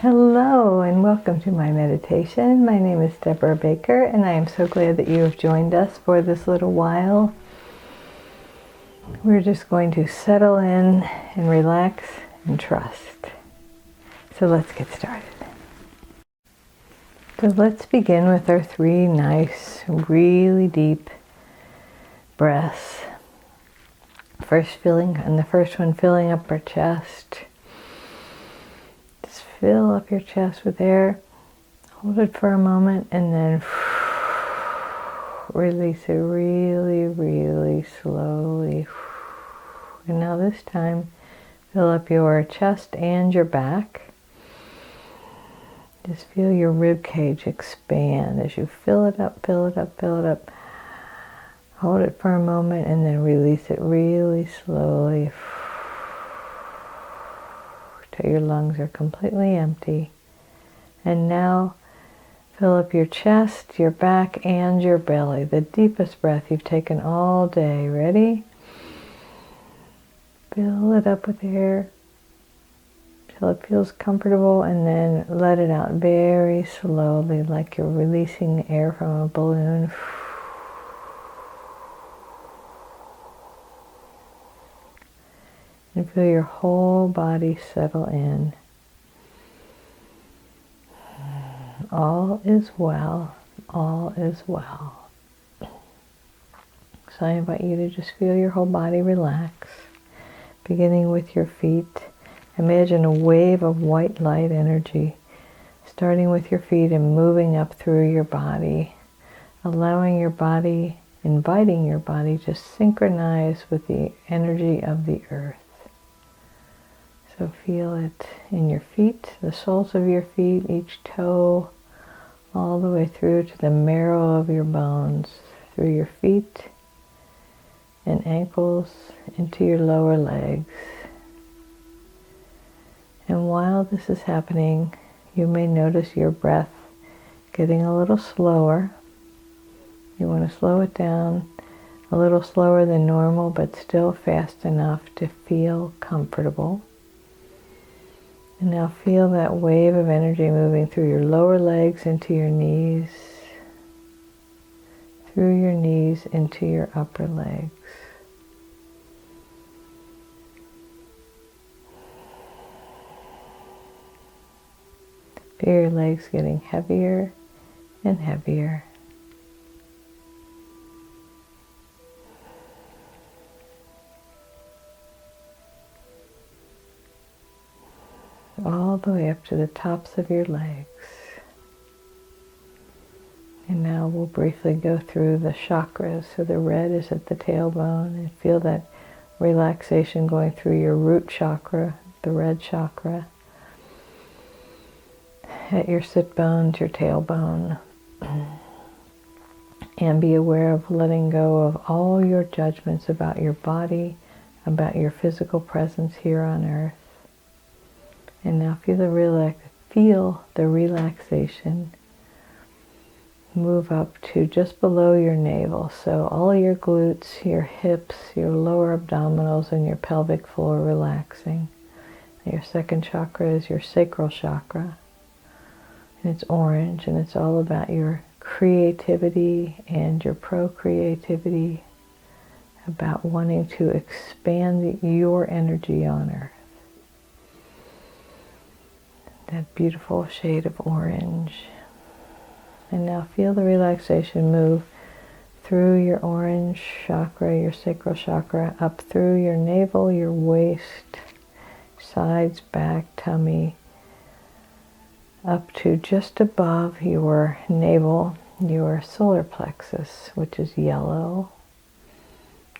Hello and welcome to my meditation. My name is Debra Baker and I am so glad that you have joined us for this little while. We're just going to settle in and relax and trust. So let's get started. So let's begin with our 3 nice, really deep breaths. The first one filling up our chest. Fill up your chest with air, hold it for a moment, and then release it really, really slowly. And now this time, fill up your chest and your back. Just feel your rib cage expand as you fill it up, fill it up, fill it up. Hold it for a moment and then release it really slowly. Till your lungs are completely empty. And now fill up your chest, your back, and your belly. The deepest breath you've taken all day. Ready? Fill it up with air till it feels comfortable, and then let it out very slowly, like you're releasing air from a balloon. And feel your whole body settle in. All is well. All is well. So I invite you to just feel your whole body relax. Beginning with your feet. Imagine a wave of white light energy starting with your feet and moving up through your body. Allowing your body, inviting your body to synchronize with the energy of the earth. So feel it in your feet, the soles of your feet, each toe, all the way through to the marrow of your bones, through your feet and ankles, into your lower legs. And while this is happening, you may notice your breath getting a little slower. You want to slow it down a little slower than normal, but still fast enough to feel comfortable. And now feel that wave of energy moving through your lower legs into your knees, through your knees into your upper legs. Feel your legs getting heavier and heavier. All the way up to the tops of your legs. And now we'll briefly go through the chakras. So the red is at the tailbone, and feel that relaxation going through your root chakra, the red chakra, at your sit bones, your tailbone. And be aware of letting go of all your judgments about your body, about your physical presence here on earth. And now feel the relaxation move up to just below your navel. So all your glutes, your hips, your lower abdominals, and your pelvic floor relaxing. Your second chakra is your sacral chakra. And it's orange, and it's all about your creativity and your procreativity, about wanting to expand your energy on earth. That beautiful shade of orange. And now feel the relaxation move through your orange chakra, your sacral chakra, up through your navel, your waist, sides, back, tummy, up to just above your navel, your solar plexus, which is yellow.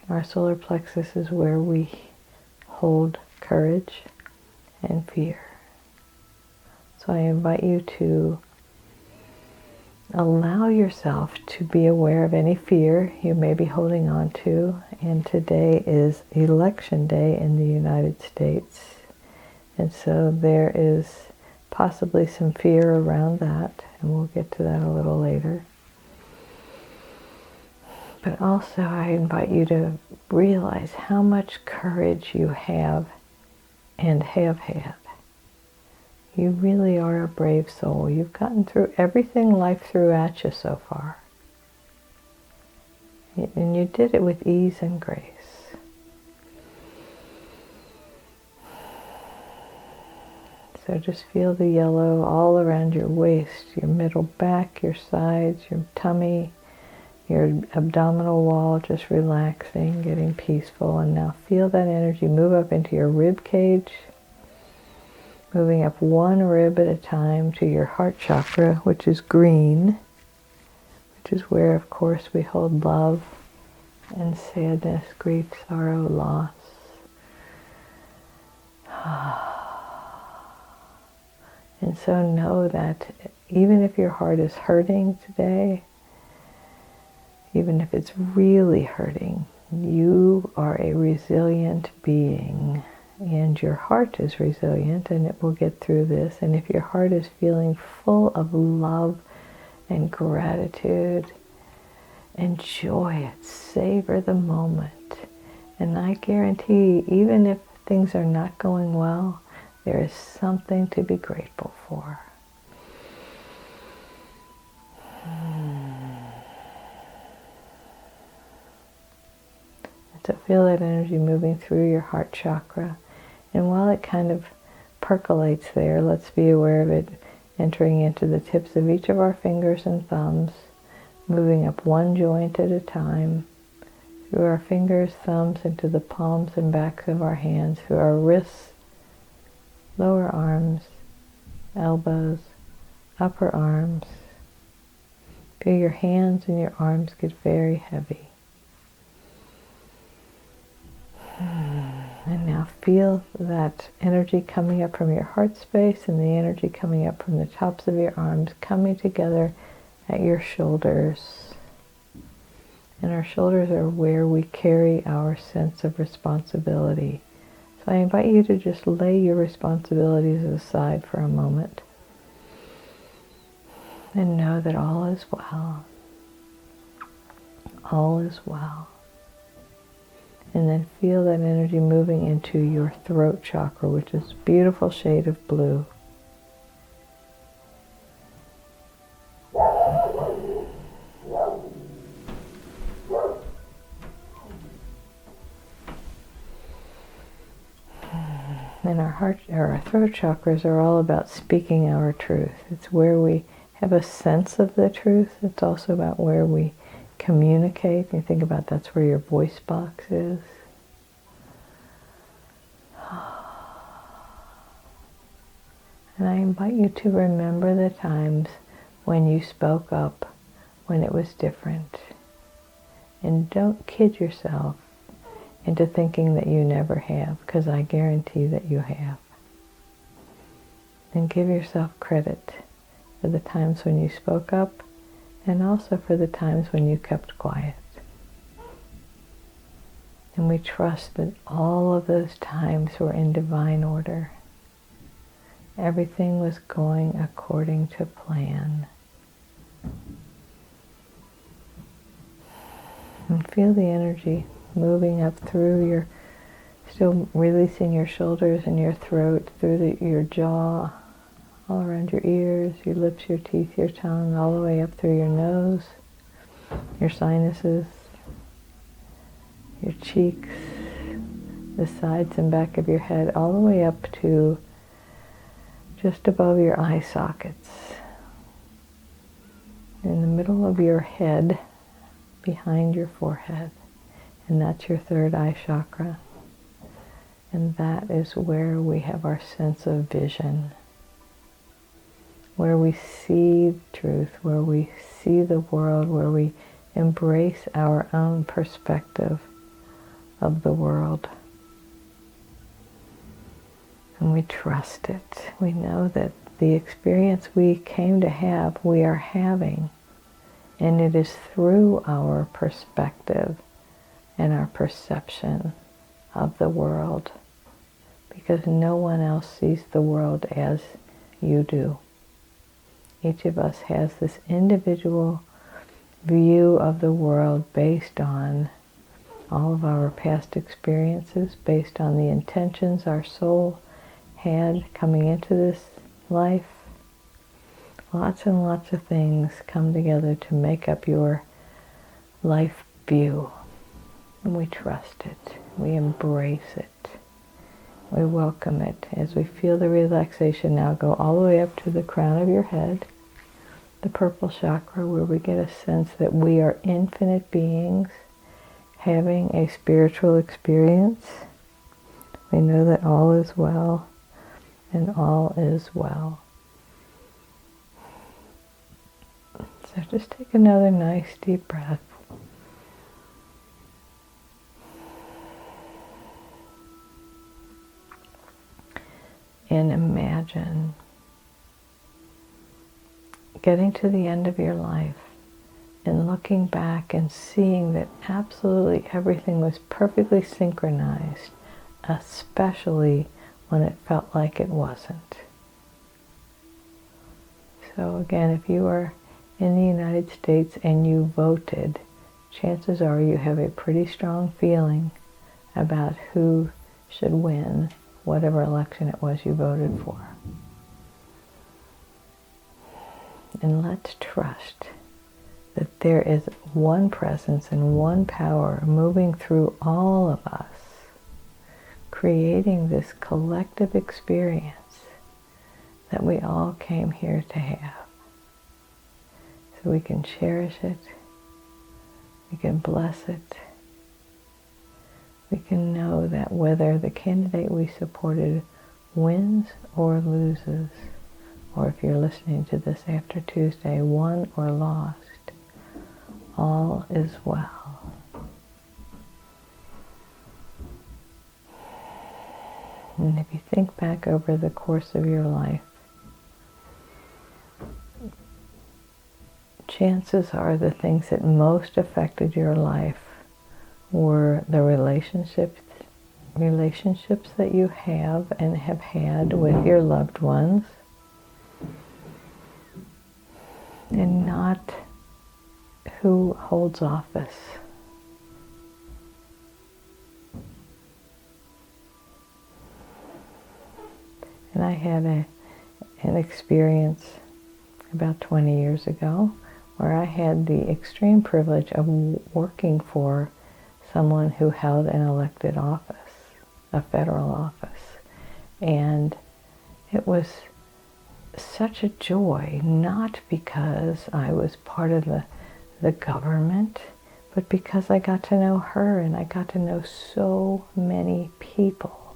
Our solar plexus is where we hold courage and fear. So I invite you to allow yourself to be aware of any fear you may be holding on to. And today is election day in the United States. And so there is possibly some fear around that. And we'll get to that a little later. But also I invite you to realize how much courage you have and have had. You really are a brave soul. You've gotten through everything life threw at you so far. And you did it with ease and grace. So just feel the yellow all around your waist, your middle back, your sides, your tummy, your abdominal wall, just relaxing, getting peaceful. And now feel that energy move up into your rib cage, moving up one rib at a time to your heart chakra, which is green, which is where, of course, we hold love and sadness, grief, sorrow, loss. And so know that even if your heart is hurting today, even if it's really hurting, you are a resilient being. And your heart is resilient and it will get through this. And if your heart is feeling full of love and gratitude and joy, savor the moment. And I guarantee, even if things are not going well, there is something to be grateful for. So feel that energy moving through your heart chakra. And while it kind of percolates there, let's be aware of it entering into the tips of each of our fingers and thumbs, moving up one joint at a time, through our fingers, thumbs, into the palms and backs of our hands, through our wrists, lower arms, elbows, upper arms. Feel your hands and your arms get very heavy. And now feel that energy coming up from your heart space and the energy coming up from the tops of your arms coming together at your shoulders. And our shoulders are where we carry our sense of responsibility. So I invite you to just lay your responsibilities aside for a moment and know that all is well. All is well. And then feel that energy moving into your throat chakra, which is a beautiful shade of blue. And our throat chakras are all about speaking our truth. It's where we have a sense of the truth. It's also about where we communicate. You think about that's where your voice box is. And I invite you to remember the times when you spoke up, when it was different. And don't kid yourself into thinking that you never have, because I guarantee that you have. And give yourself credit for the times when you spoke up, and also for the times when you kept quiet. And we trust that all of those times were in divine order. Everything was going according to plan. And feel the energy moving up through your, still releasing your shoulders and your throat, through your jaw, all around your ears, your lips, your teeth, your tongue, all the way up through your nose, your sinuses, your cheeks, the sides and back of your head, all the way up to just above your eye sockets. In the middle of your head, behind your forehead. And that's your third eye chakra. And that is where we have our sense of vision, where we see truth, where we see the world, where we embrace our own perspective of the world. And we trust it. We know that the experience we came to have, we are having. And it is through our perspective and our perception of the world, because no one else sees the world as you do. Each of us has this individual view of the world based on all of our past experiences, based on the intentions our soul had coming into this life. Lots and lots of things come together to make up your life view. And we trust it. We embrace it. We welcome it as we feel the relaxation now go all the way up to the crown of your head, the purple chakra, where we get a sense that we are infinite beings having a spiritual experience. We know that all is well and all is well. So just take another nice deep breath. And imagine getting to the end of your life and looking back and seeing that absolutely everything was perfectly synchronized, especially when it felt like it wasn't. So again, if you are in the United States and you voted, chances are you have a pretty strong feeling about who should win whatever election it was you voted for. And let's trust that there is one presence and one power moving through all of us, creating this collective experience that we all came here to have. So we can cherish it, we can bless it, we can know that whether the candidate we supported wins or loses, or if you're listening to this after Tuesday, won or lost, all is well. And if you think back over the course of your life, chances are the things that most affected your life were the relationships that you have and have had with your loved ones, and not who holds office. And I had an experience about 20 years ago where I had the extreme privilege of working for someone who held an elected office, a federal office. And it was such a joy, not because I was part of the government, but because I got to know her and I got to know so many people.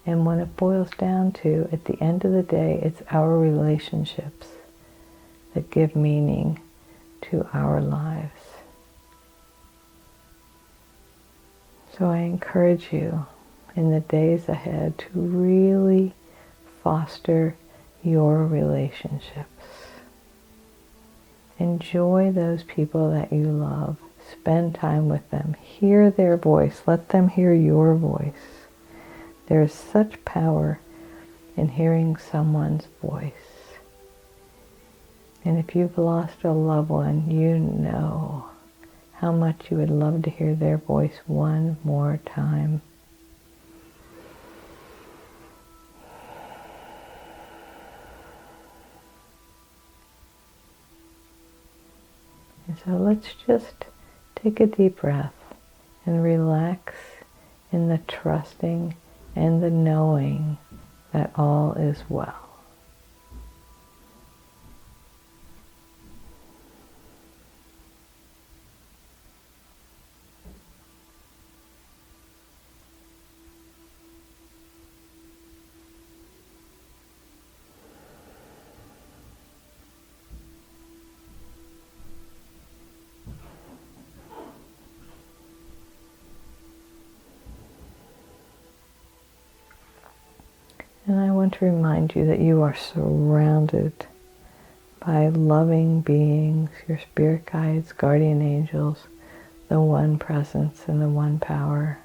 And when it boils down to, at the end of the day, it's our relationships that give meaning to our lives. So I encourage you in the days ahead to really foster your relationships. Enjoy those people that you love. Spend time with them. Hear their voice. Let them hear your voice. There is such power in hearing someone's voice. And if you've lost a loved one, you know how much you would love to hear their voice one more time. And so let's just take a deep breath and relax in the trusting and the knowing that all is well. And I want to remind you that you are surrounded by loving beings, your spirit guides, guardian angels, the one presence and the one power.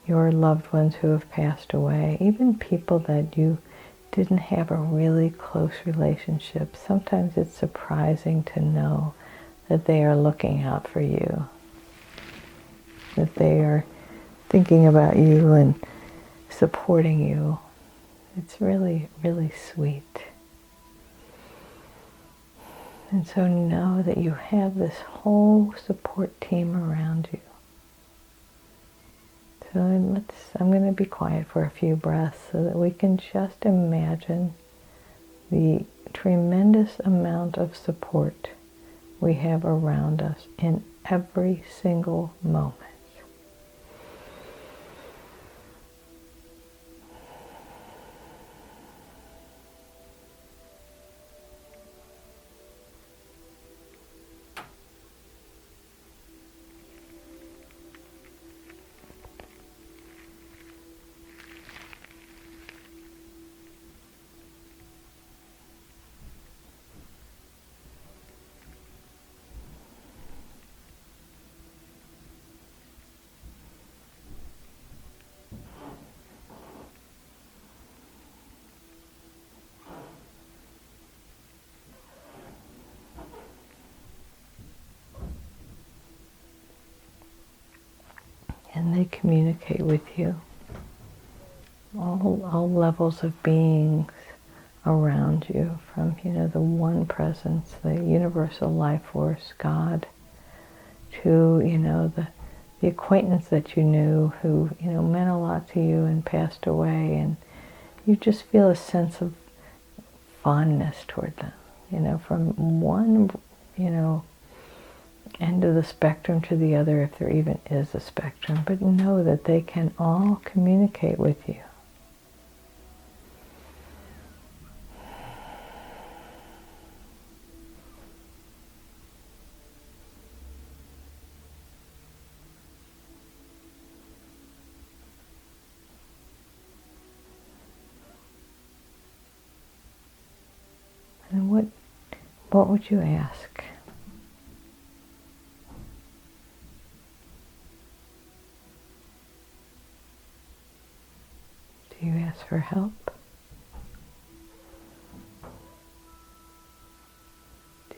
Your loved ones who have passed away, even people that you didn't have a really close relationship. Sometimes it's surprising to know that they are looking out for you, that they are thinking about you and supporting you. It's really, really sweet. And so know that you have this whole support team around you. So I'm going to be quiet for a few breaths so that we can just imagine the tremendous amount of support we have around us in every single moment. And they communicate with you. All levels of beings around you, from the one presence, the universal life force, God, to the acquaintance that you knew who meant a lot to you and passed away, and you just feel a sense of fondness toward them. From one end of the spectrum to the other, if there even is a spectrum, but know that they can all communicate with you. And what would you ask? Do you ask for help?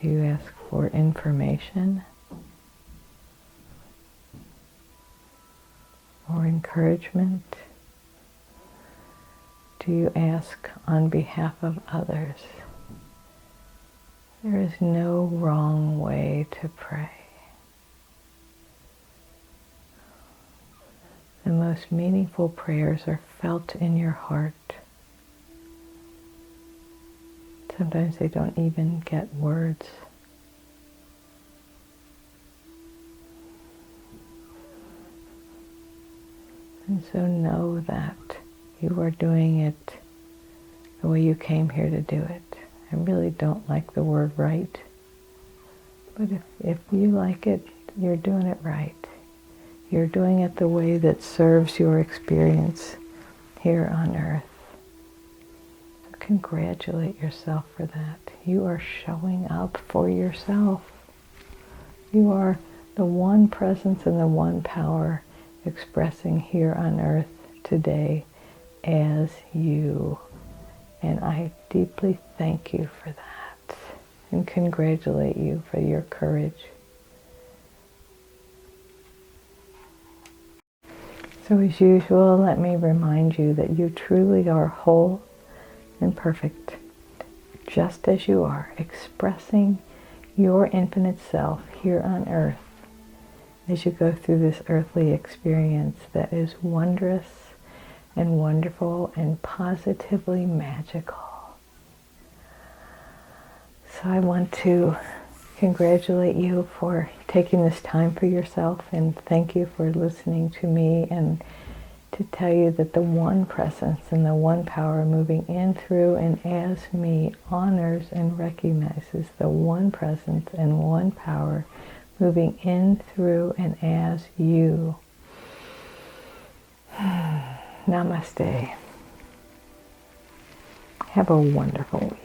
Do you ask for information? Or encouragement? Do you ask on behalf of others? There is no wrong way to pray. The most meaningful prayers are felt in your heart. Sometimes they don't even get words. And so know that you are doing it the way you came here to do it. I really don't like the word right, but if you like it, you're doing it right. You're doing it the way that serves your experience here on earth. So congratulate yourself for that. You are showing up for yourself. You are the one presence and the one power expressing here on earth today as you. And I deeply thank you for that and congratulate you for your courage. So as usual, let me remind you that you truly are whole and perfect, just as you are, expressing your infinite self here on earth as you go through this earthly experience that is wondrous and wonderful and positively magical. So I want to congratulate you for taking this time for yourself, and thank you for listening to me, and to tell you that the one presence and the one power moving in, through, and as me honors and recognizes the one presence and one power moving in, through, and as you. Namaste. Have a wonderful week.